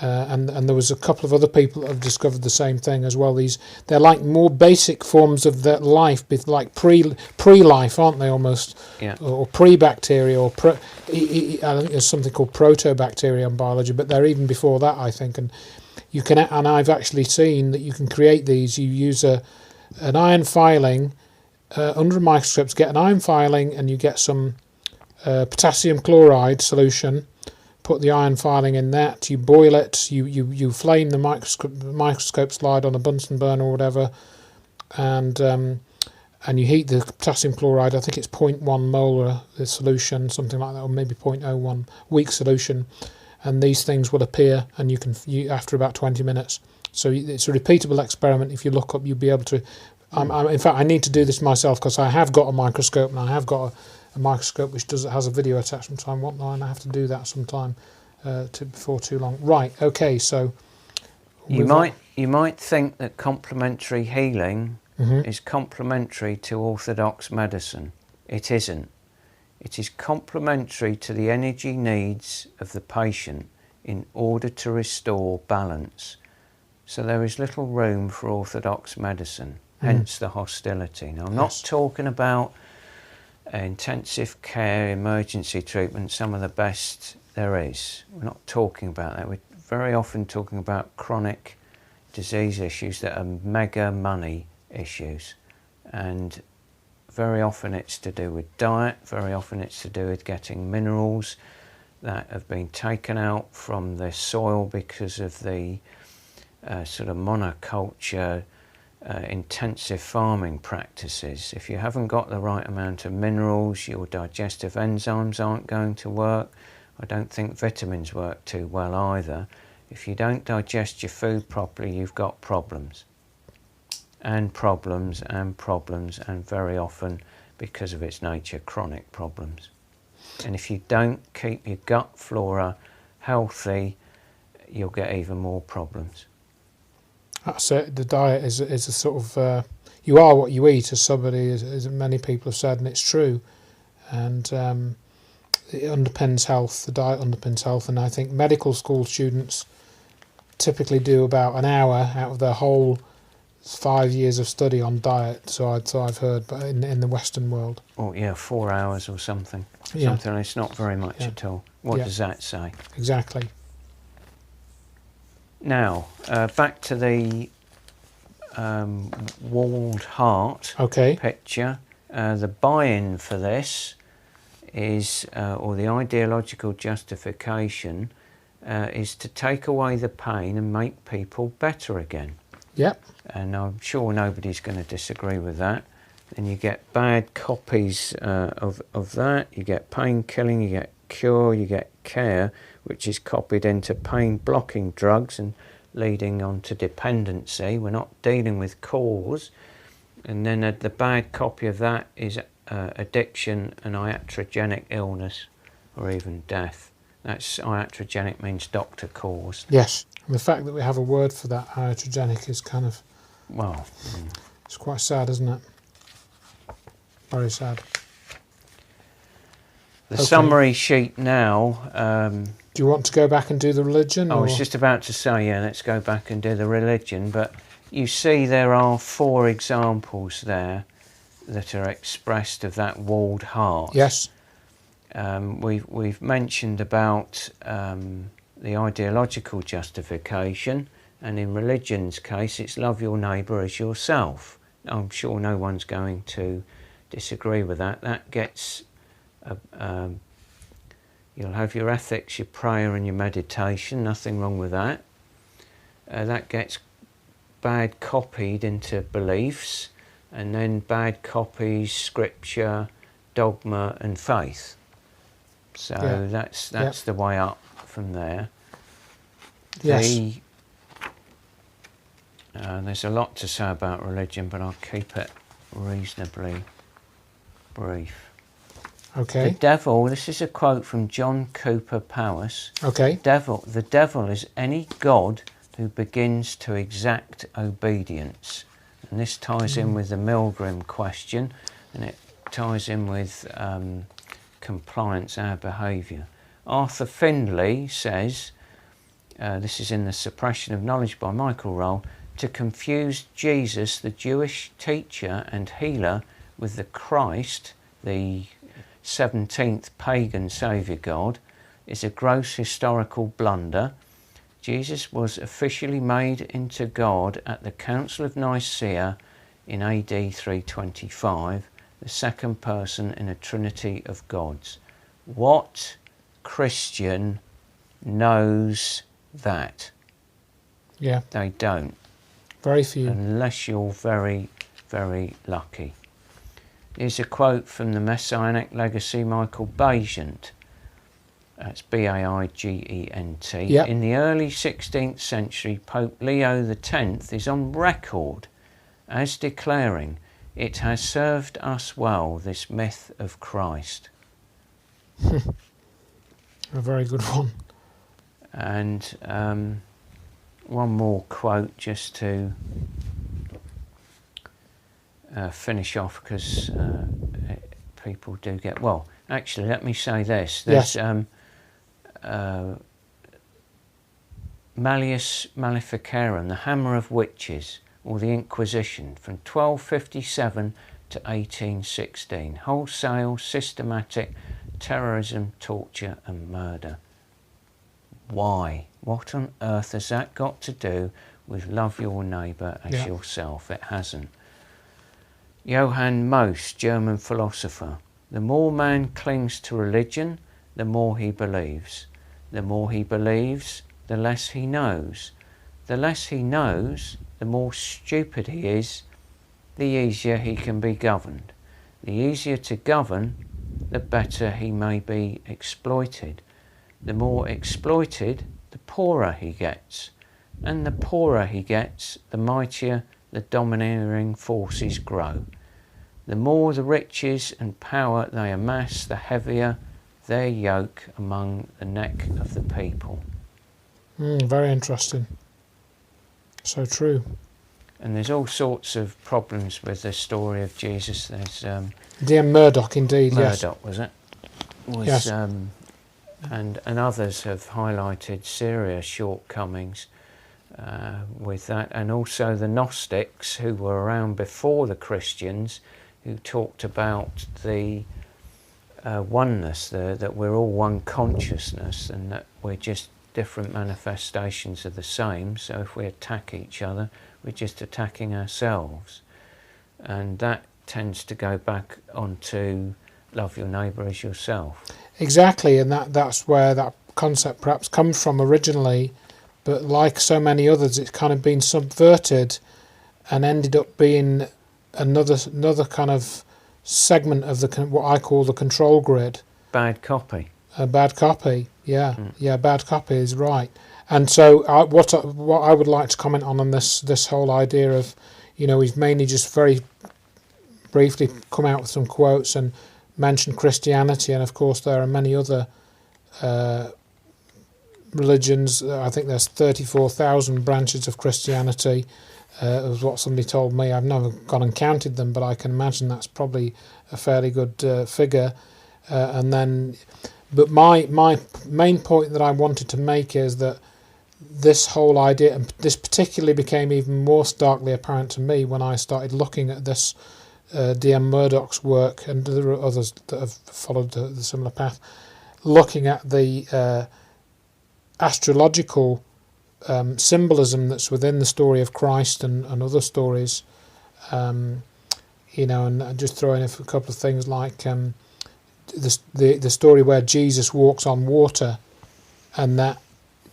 and there was a couple of other people that have discovered the same thing as well. They're like more basic forms of their life, like pre-life, aren't they, almost? Yeah. Or pre-bacteria, or I think there's something called protobacteria in biology, but they're even before that, I think. And you can, and I've actually seen that you can create these. You use an iron filing. Under a microscope, get an iron filing, and you get some potassium chloride solution. Put the iron filing in that. You boil it. You flame the microscope slide on a Bunsen burner or whatever, and you heat the potassium chloride. I think it's 0.1 molar the solution, something like that, or maybe 0.01 weak solution. And these things will appear, and you can after about 20 minutes. So it's a repeatable experiment. If you look up, you'll be able to. In fact, I need to do this myself because I have got a microscope, and I have got a microscope which has a video attachment. So and I have to do that sometime before too long. Right. Okay. So you might think that complementary healing is complementary to Orthodox medicine. It isn't. It is complementary to the energy needs of the patient in order to restore balance. So there is little room for Orthodox medicine. Hence the hostility. Now, I'm not talking about intensive care, emergency treatment, some of the best there is. We're not talking about that. We're very often talking about chronic disease issues that are mega money issues. And very often it's to do with diet, very often it's to do with getting minerals that have been taken out from the soil because of the sort of monoculture, intensive farming practices. If you haven't got the right amount of minerals, your digestive enzymes aren't going to work. I don't think vitamins work too well either. If you don't digest your food properly, you've got problems. And problems and problems, and very often, because of its nature, chronic problems. And if you don't keep your gut flora healthy, you'll get even more problems. That's it. The diet is a sort of you are what you eat, as many people have said, and it's true. And it underpins health. The diet underpins health, and I think medical school students typically do about an hour out of their whole 5 years of study on diet. So I've heard, but in the Western world. Oh yeah, 4 hours or something. Yeah. Something. It's not very much at all. What does that say? Exactly. Now, back to the walled heart picture. The buy-in for this is, or the ideological justification, is to take away the pain and make people better again. Yep. And I'm sure nobody's going to disagree with that. And you get bad copies of that. You get pain killing, you get cure, you get care, which is copied into pain blocking drugs and leading on to dependency. We're not dealing with cause. And then the bad copy of that is addiction and iatrogenic illness, or even death. That's iatrogenic means doctor caused. Yes. And the fact that we have a word for that, iatrogenic, is kind of well, It's quite sad, isn't it? Very sad. the summary sheet now. Do you want to go back and do the religion? I was just about to say, yeah, let's go back and do the religion, but you see there are 4 examples there that are expressed of that walled heart. Yes. We've mentioned about the ideological justification, and in religion's case it's love your neighbour as yourself. I'm sure no one's going to disagree with that. That gets you'll have your ethics, your prayer and your meditation, nothing wrong with that. That gets bad copied into beliefs, and then bad copies scripture, dogma and faith. So that's the way up from there. Yes. There's a lot to say about religion, but I'll keep it reasonably brief. Okay. The devil, this is a quote from John Cooper Powys. Okay. The devil is any god who begins to exact obedience. And this ties in with the Milgram question, and it ties in with compliance, our behaviour. Arthur Findlay says, this is in The Suppression of Knowledge by Michael Roll, to confuse Jesus, the Jewish teacher and healer, with the Christ, the 17th pagan saviour god, is a gross historical blunder. Jesus was officially made into God at the Council of Nicaea in AD 325, the second person in a trinity of gods. What Christian knows that? Yeah. They don't. Very few. Unless you're very, very lucky. Here's a quote from the Messianic Legacy, Michael Baigent. That's Baigent. Yep. In the early 16th century, Pope Leo X is on record as declaring, "It has served us well, this myth of Christ." A very good one. And one more quote just to finish off, because people do get... Well, actually, let me say this. There's Malleus Maleficarum, the Hammer of Witches, or the Inquisition, from 1257 to 1816. Wholesale, systematic terrorism, torture and murder. Why? What on earth has that got to do with love your neighbour as yourself? It hasn't. Johann Most, German philosopher. The more man clings to religion, the more he believes. The more he believes, the less he knows. The less he knows, the more stupid he is, the easier he can be governed. The easier to govern, the better he may be exploited. The more exploited, the poorer he gets. And the poorer he gets, the mightier the domineering forces grow. The more the riches and power they amass, the heavier their yoke among the neck of the people. Very interesting. So true. And there's all sorts of problems with the story of Jesus. There's Dear Murdoch, indeed. Murdoch, was it? Yes. And others have highlighted serious shortcomings with that, and also the Gnostics, who were around before the Christians, who talked about the oneness, that we're all one consciousness and that we're just different manifestations of the same. So if we attack each other, we're just attacking ourselves. And that tends to go back onto love your neighbour as yourself. Exactly, and that's where that concept perhaps comes from originally, but like so many others, it's kind of been subverted and ended up being another kind of segment of what I call the control grid. Bad copy. A bad copy, yeah, bad copy is right. And so what I would like to comment on this whole idea of, we've mainly just very briefly come out with some quotes and mentioned Christianity, and of course there are many other religions. I think there's 34,000 branches of Christianity. was what somebody told me. I've never gone and counted them, but I can imagine that's probably a fairly good figure. But my main point that I wanted to make is that this whole idea, and this particularly became even more starkly apparent to me when I started looking at this D.M. Murdoch's work, and there are others that have followed the similar path, looking at the astrological symbolism that's within the story of Christ and other stories, and just throwing a couple of things like the story where Jesus walks on water, and that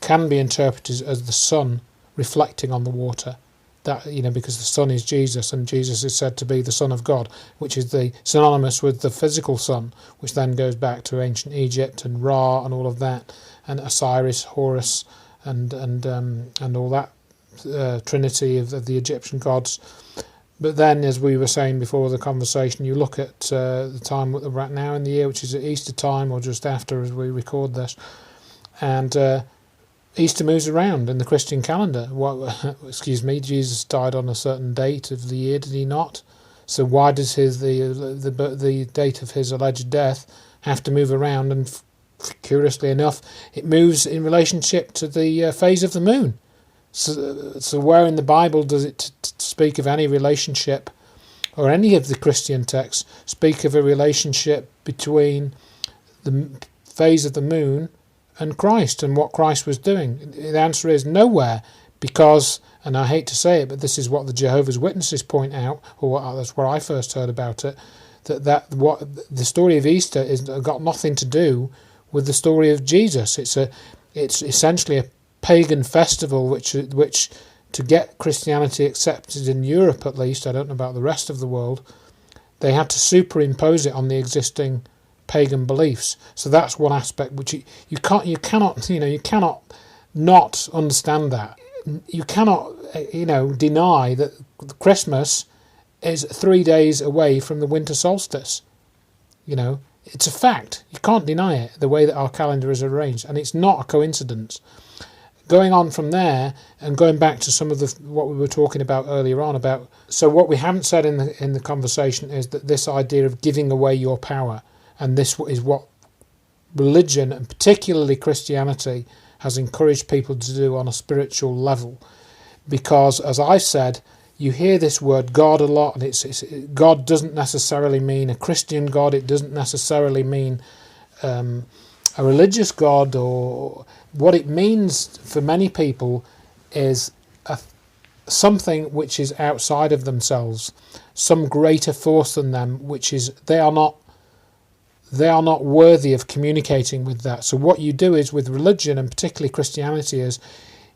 can be interpreted as the sun reflecting on the water. That, because the sun is Jesus, and Jesus is said to be the Son of God, which is synonymous with the physical sun, which then goes back to ancient Egypt and Ra and all of that, and Osiris, Horus, and all that trinity of the Egyptian gods. But then, as we were saying before the conversation, you look at the time that we're at now in the year, which is at Easter time or just after as we record this, and Easter moves around in the Christian calendar. Jesus died on a certain date of the year, did he not? So why does the date of his alleged death have to move around? And curiously enough, it moves in relationship to the phase of the moon. So where in the Bible does it speak of any relationship, or any of the Christian texts speak of a relationship between the phase of the moon and Christ and what Christ was doing? The answer is nowhere, because, and I hate to say it, but this is what the Jehovah's Witnesses point out, or that's where I first heard about it, that what the story of Easter is got nothing to do with the story of Jesus. It's essentially a pagan festival which to get Christianity accepted in Europe, at least, I don't know about the rest of the world, they had to superimpose it on the existing pagan beliefs. So that's one aspect which you cannot not understand that. You cannot deny that Christmas is 3 days away from the winter solstice. It's a fact. You can't deny it, the way that our calendar is arranged, and it's not a coincidence. Going on from there and going back to some of what we were talking about earlier on about, so what we haven't said in the conversation is that this idea of giving away your power, and this is what religion, and particularly Christianity, has encouraged people to do on a spiritual level. Because, as I said, you hear this word God a lot, and God doesn't necessarily mean a Christian God. It doesn't necessarily mean a religious God, or what it means for many people is something which is outside of themselves, some greater force than them, which is they are not worthy of communicating with that. So what you do is, with religion, and particularly Christianity, is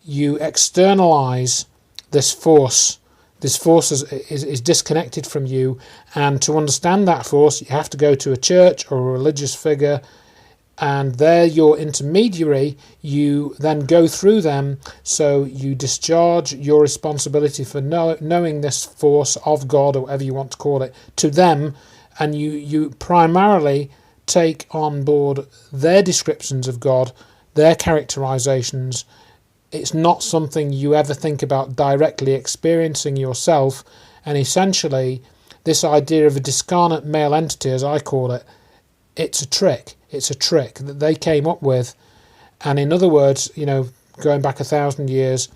you externalize this force. This force is disconnected from you, and to understand that force, you have to go to a church or a religious figure, and they're your intermediary. You then go through them, so you discharge your responsibility for knowing this force of God, or whatever you want to call it, to them, and you primarily take on board their descriptions of God, their characterizations. It's not something you ever think about directly experiencing yourself, and essentially this idea of a discarnate male entity, as I call it, it's a trick that they came up with. And in other words, going back 1,000 years,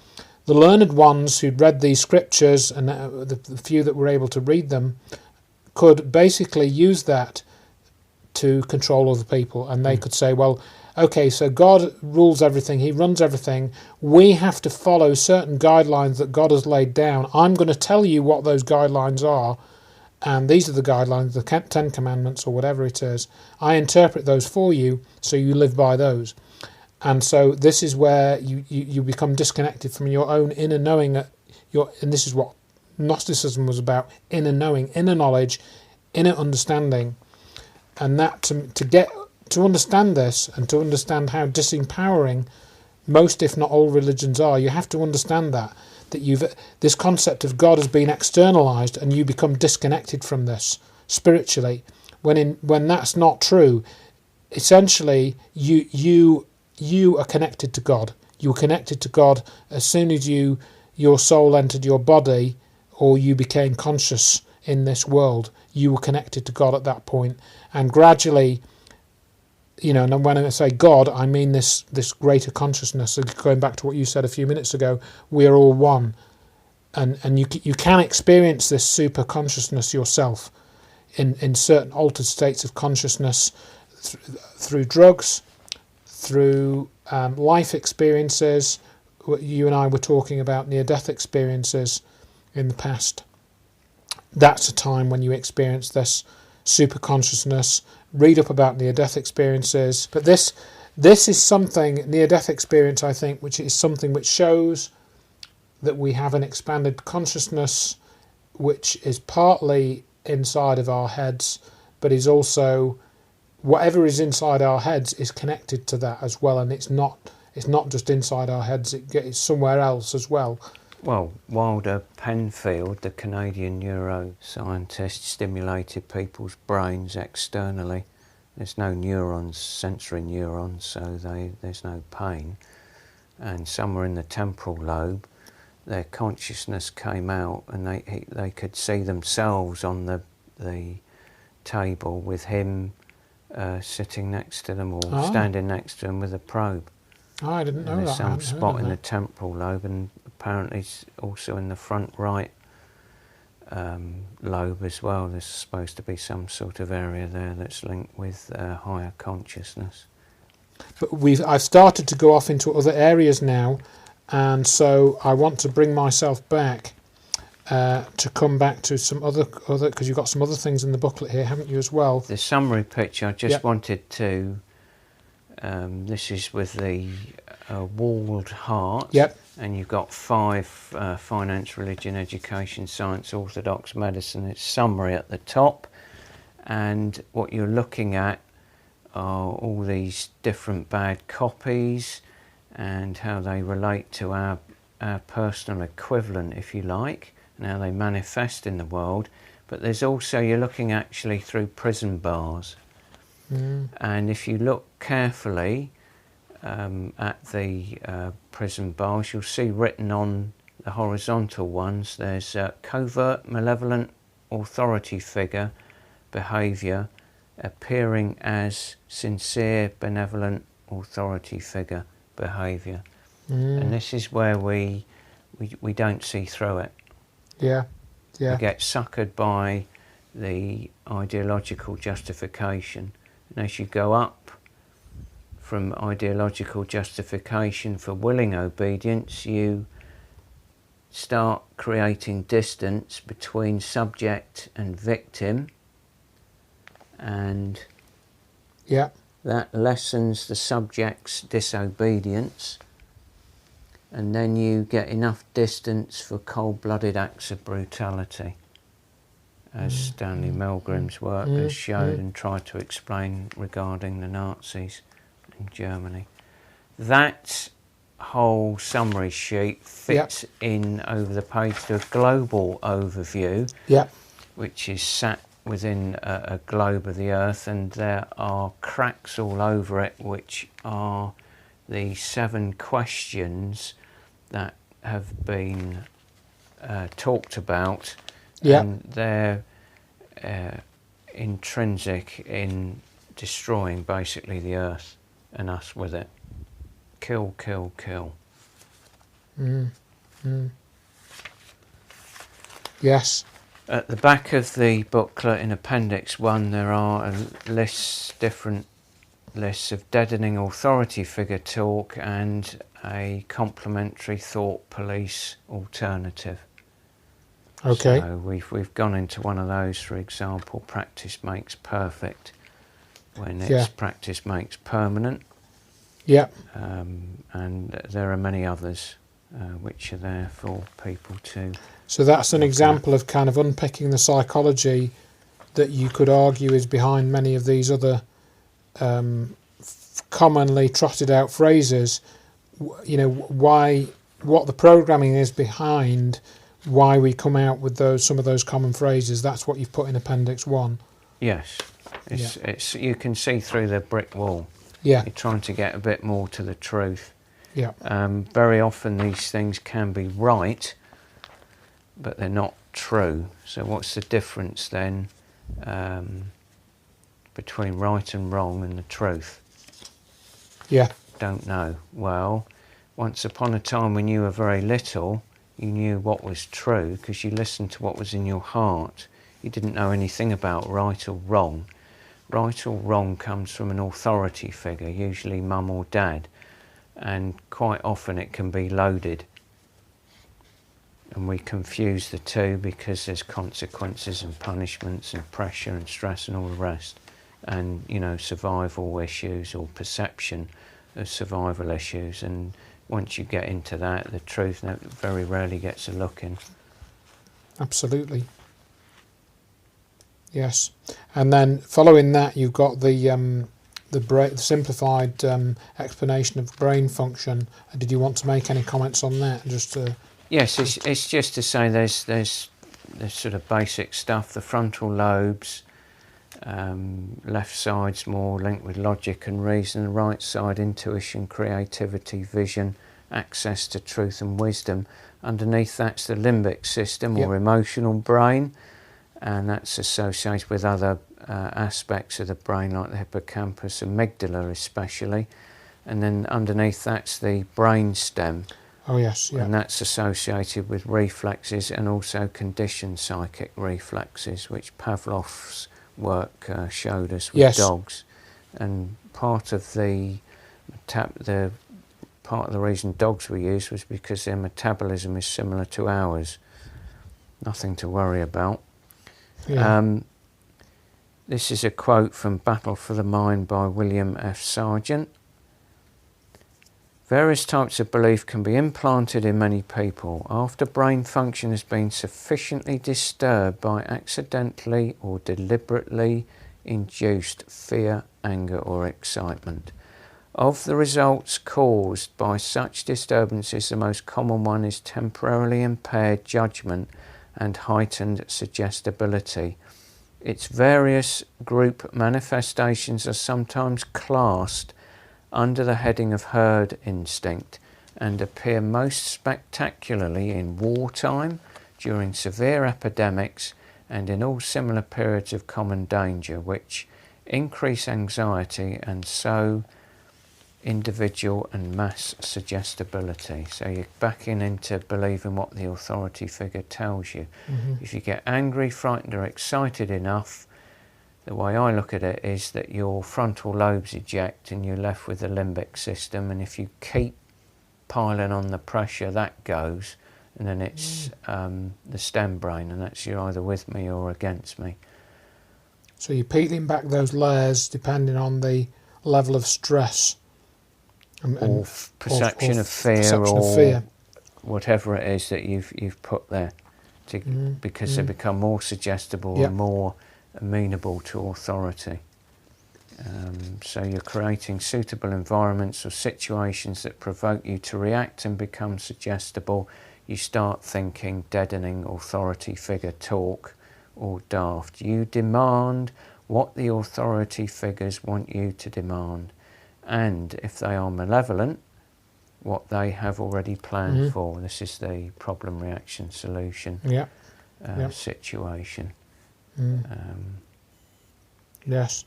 the learned ones who'd read these scriptures, and the few that were able to read them, could basically use that to control other people. And they could say, well, okay, so God rules everything, he runs everything, we have to follow certain guidelines that God has laid down. I'm going to tell you what those guidelines are, and these are the guidelines, the 10 Commandments or whatever it is. I interpret those for you, so you live by those. And so this is where you become disconnected from your own inner knowing, and this is what Gnosticism was about: inner knowing, inner knowledge, inner understanding. And that to understand this, and to understand how disempowering most, if not all, religions are, you have to understand that this concept of God has been externalized, and you become disconnected from this spiritually. When that's not true, essentially you are connected to God. You're connected to God as soon as you your soul entered your body or you became conscious in this world, you were connected to God at that point. And gradually, and when I say God, I mean this greater consciousness. So going back to what you said a few minutes ago, we are all one. And you can experience this super consciousness yourself in certain altered states of consciousness through drugs, through life experiences. You and I were talking about near-death experiences in the past. That's a time when you experience this super consciousness. Read up about near-death experiences. But this is something, near-death experience, I think, which is something which shows that we have an expanded consciousness which is partly inside of our heads, but is also, whatever is inside our heads is connected to that as well, and it's not just inside our heads, it's somewhere else as well. Well, Wilder Penfield, the Canadian neuroscientist, stimulated people's brains externally. There's no neurons, sensory neurons, so there's no pain. And somewhere in the temporal lobe, their consciousness came out, and they could see themselves on the table with him sitting next to them, or standing next to them with a probe. Oh, I didn't know that. There's some spot in the temporal lobe, and apparently also in the front right lobe as well. There's supposed to be some sort of area there that's linked with higher consciousness. But I've started to go off into other areas now, and so I want to bring myself back to come back to some other because you've got some other things in the booklet here, haven't you, as well? The summary picture, I just wanted to. This is with the walled heart. Yep. And you've got 5 finance, religion, education, science, orthodox, medicine. It's summary at the top, and what you're looking at are all these different bad copies and how they relate to our personal equivalent, if you like, and how they manifest in the world. But there's also, you're looking actually through prison bars. And if you look carefully at the prison bars, you'll see written on the horizontal ones, there's covert, malevolent authority figure behaviour appearing as sincere, benevolent authority figure behaviour. And this is where we don't see through it. Yeah. We get suckered by the ideological justification. And as you go up from ideological justification for willing obedience, you start creating distance between subject and victim, and that lessens the subject's disobedience, and then you get enough distance for cold-blooded acts of brutality, as Stanley Milgram's work has showed and tried to explain regarding the Nazis in Germany. That whole summary sheet fits in over the page to a global overview, which is sat within a globe of the Earth, and there are cracks all over it, which are the 7 questions that have been talked about. And they're intrinsic in destroying basically the earth and us with it. Kill, kill, kill. Yes. At the back of the booklet in Appendix 1 there are different lists of deadening authority figure talk and a complementary thought police alternative. Okay. So we've gone into one of those, for example, practice makes perfect, when it's practice makes permanent. And there are many others which are there for people to. So that's an example of kind of unpicking the psychology that you could argue is behind many of these other commonly trotted out phrases. What the programming is behind why we come out with some of those common phrases. That's what you've put in Appendix 1. Yes, it's you can see through the brick wall. You're trying to get a bit more to the truth. Yeah. Very often these things can be right, but they're not true. So what's the difference then between right and wrong and the truth? Yeah. Don't know. Well, once upon a time when you were very little, you knew what was true because you listened to what was in your heart. You didn't know anything about right or wrong. Right or wrong comes from an authority figure, usually mum or dad, and quite often it can be loaded. And we confuse the two because there's consequences and punishments and pressure and stress and all the rest. And, you know, survival issues or perception of survival issues. And once you get into that, the truth very rarely gets a look in. Absolutely. Yes. And then following that, you've got the simplified explanation of brain function. Did you want to make any comments on that? Yes, it's just to say there's sort of basic stuff. The frontal lobes, left side's more linked with logic and reason, the right side intuition, creativity, vision, access to truth and wisdom. Underneath that's the limbic system or emotional brain, and that's associated with other aspects of the brain like the hippocampus, amygdala especially. And then underneath that's the brain stem. Oh yes, yeah. And that's associated with reflexes and also conditioned psychic reflexes, which Pavlov's work showed us with dogs. And part of the reason dogs were used was because their metabolism is similar to ours. Nothing to worry about. Yeah. This is a quote from Battle for the Mind by William F. Sargent. Various types of belief can be implanted in many people after brain function has been sufficiently disturbed by accidentally or deliberately induced fear, anger or excitement. Of the results caused by such disturbances, the most common one is temporarily impaired judgment and heightened suggestibility. Its various group manifestations are sometimes classed under the heading of herd instinct and appear most spectacularly in wartime, during severe epidemics, and in all similar periods of common danger, which increase anxiety and so individual and mass suggestibility. So you're backing into believing what the authority figure tells you. Mm-hmm. If you get angry, frightened or excited enough, the way I look at it is that your frontal lobes eject and you're left with the limbic system, and if you keep piling on the pressure, that goes, and then it's the stem brain, and that's you're either with me or against me. So you're peeling back those layers depending on the level of stress. Or perception of fear, whatever it is that you've put there, because they become more suggestible and more amenable to authority. So you're creating suitable environments or situations that provoke you to react and become suggestible. You start thinking deadening authority figure talk or DAFT. You demand what the authority figures want you to demand, and if they are malevolent, what they have already planned for. This is the problem reaction solution situation. Yes.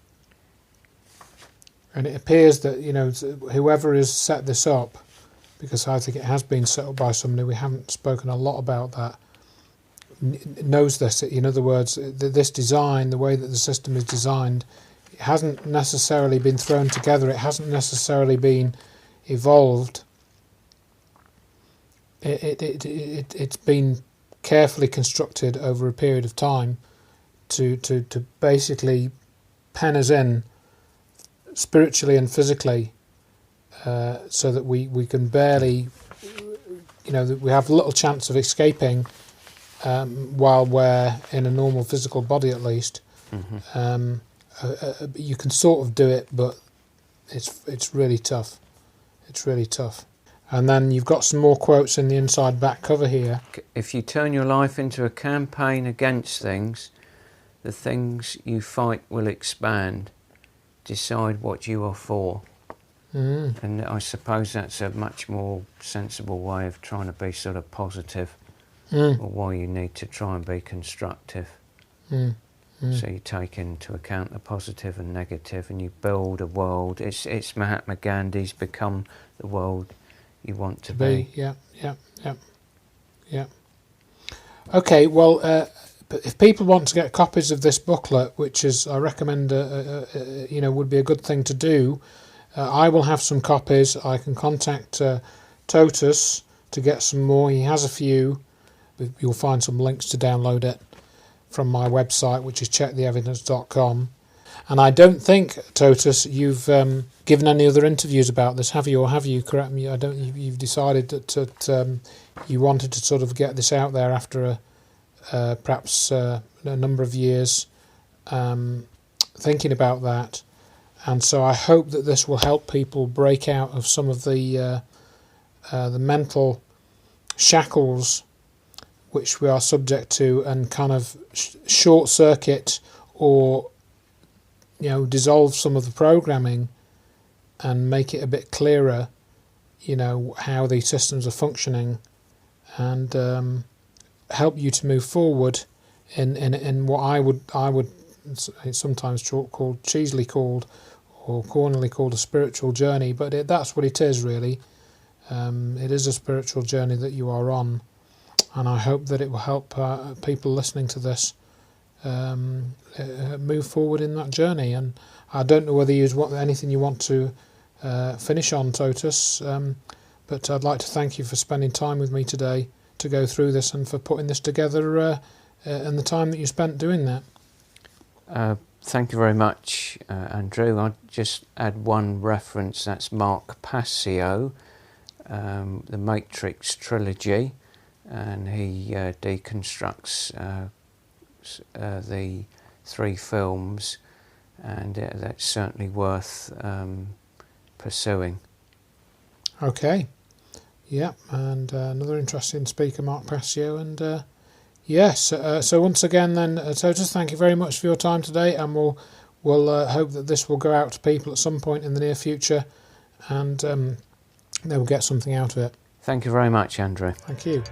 And it appears that, you know, whoever has set this up, because I think it has been set up by somebody, we haven't spoken a lot about that, knows this. In other words, this design, the way that the system is designed, it hasn't necessarily been thrown together, it hasn't necessarily been evolved. It's been carefully constructed over a period of time to basically pen us in spiritually and physically, so that we can barely, you know, that we have little chance of escaping while we're in a normal physical body, at least. You can sort of do it, but it's really tough. It's really tough. And then you've got some more quotes in the inside back cover here. If you turn your life into a campaign against things, the things you fight will expand. Decide what you are for. And I suppose that's a much more sensible way of trying to be sort of positive, or why you need to try and be constructive. So you take into account the positive and negative, and you build a world. It's Mahatma Gandhi's become the world you want to be. Yeah. Okay, well, if people want to get copies of this booklet, which is, I recommend, would be a good thing to do, I will have some copies. I can contact Totus to get some more. He has a few. You'll find some links to download it from my website, which is checktheevidence.com. And I don't think, Totus, you've given any other interviews about this, have you? Or have you? Correct me. I don't. You've decided that you wanted to sort of get this out there after perhaps a number of years thinking about that. And so I hope that this will help people break out of some of the mental shackles which we are subject to, and kind of short circuit or dissolve some of the programming and make it a bit clearer, how these systems are functioning, and help you to move forward in what I would sometimes cheesily called or cornerly called a spiritual journey, but that's what it is really. It is a spiritual journey that you are on, and I hope that it will help people listening to this move forward in that journey. And I don't know whether you want anything you want to finish on, Totus, but I'd like to thank you for spending time with me today to go through this, and for putting this together and the time that you spent doing that. Thank you very much, Andrew. I'll just add one reference. That's Mark Passio, the Matrix trilogy, and he deconstructs the 3 films, and that's certainly worth pursuing. Okay, yeah, and another interesting speaker, Mark Passio, and yes. So once again, then, Totus, thank you very much for your time today, and we'll hope that this will go out to people at some point in the near future, and they will get something out of it. Thank you very much, Andrew. Thank you.